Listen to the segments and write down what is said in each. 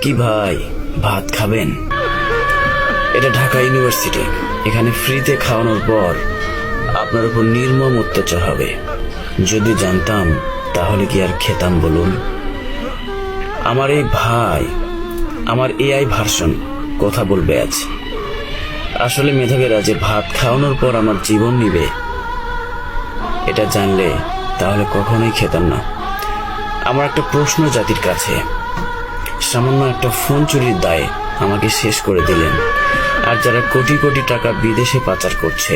কি ভাই, ভাত খাবেন? এটা ঢাকা ইউনিভার্সিটি। এখানে ফ্রিতে খাওয়ানোর পর আপনার উপর নির্মম অত্যাচার হবে। যদি জানতাম তাহলে কি আর খেতাম বলুন? আমার এই ভাই আমার এআই ভার্সন কথা বলবে আজ। আসলে মেধাবীরা যে ভাত খাওয়ানোর পর আমার জীবন নিবে এটা জানলে তাহলে কখনোই খেতাম না। আমার একটা প্রশ্ন জাতির কাছে, সামান্য একটা ফোন চুরির দায়ে আমাকে শেষ করে দিলেন, আর যারা কোটি কোটি টাকা বিদেশে পাচার করছে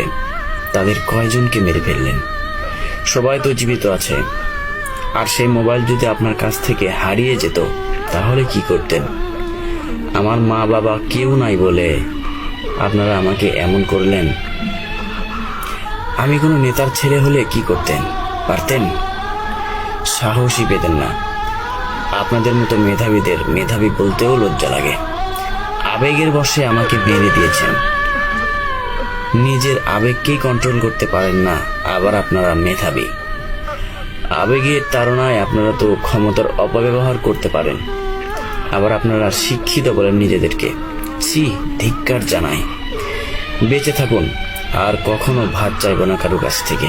তাদের কয়জনকে মেরে ফেললেন? সবাই তো জীবিত আছে। আর সেই মোবাইল যদি আপনার কাছ থেকে হারিয়ে যেত তাহলে কি করতেন? আমার মা বাবা কেউ নাই বলে আপনারা আমাকে এমন করলেন। আমি কোনো নেতার ছেলে হলে কি করতেন? পারতেন? সাহসই পেতেন না। আপনাদের মতো মেধাবীদের মেধাবী বলতেও লজ্জা লাগে। আবেগের বশে আমাকে মেরে দিয়েছেন। নিজের আবেগকেই কন্ট্রোল করতে পারেন না, আবার আপনারা মেধাবী। আবেগের তাড়নায় আপনারা তো ক্ষমতার অপব্যবহার করতে পারেন, আবার আপনারা শিক্ষিত বলেন নিজেদেরকে। ছি, ধিক্কার জানাই। বেঁচে থাকুন, আর কখনো ভাত চাইব না কারো কাছ থেকে।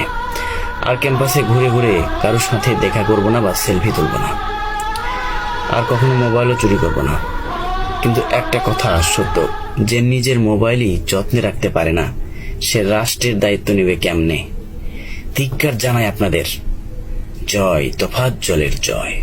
আর ক্যাম্পাসে ঘুরে ঘুরে কারোর সাথে দেখা করব না বা সেলফি তুলব না। আর কখনো মোবাইলও চুরি করব না। কিন্তু একটা কথা সত্য, যে নিজের মোবাইলই যত্নে রাখতে পারে না সে রাষ্ট্রের দায়িত্ব নেবে কেমনে? ধিক্কার জানাই আপনাদের। জয় তোফাজ্জলের জয়।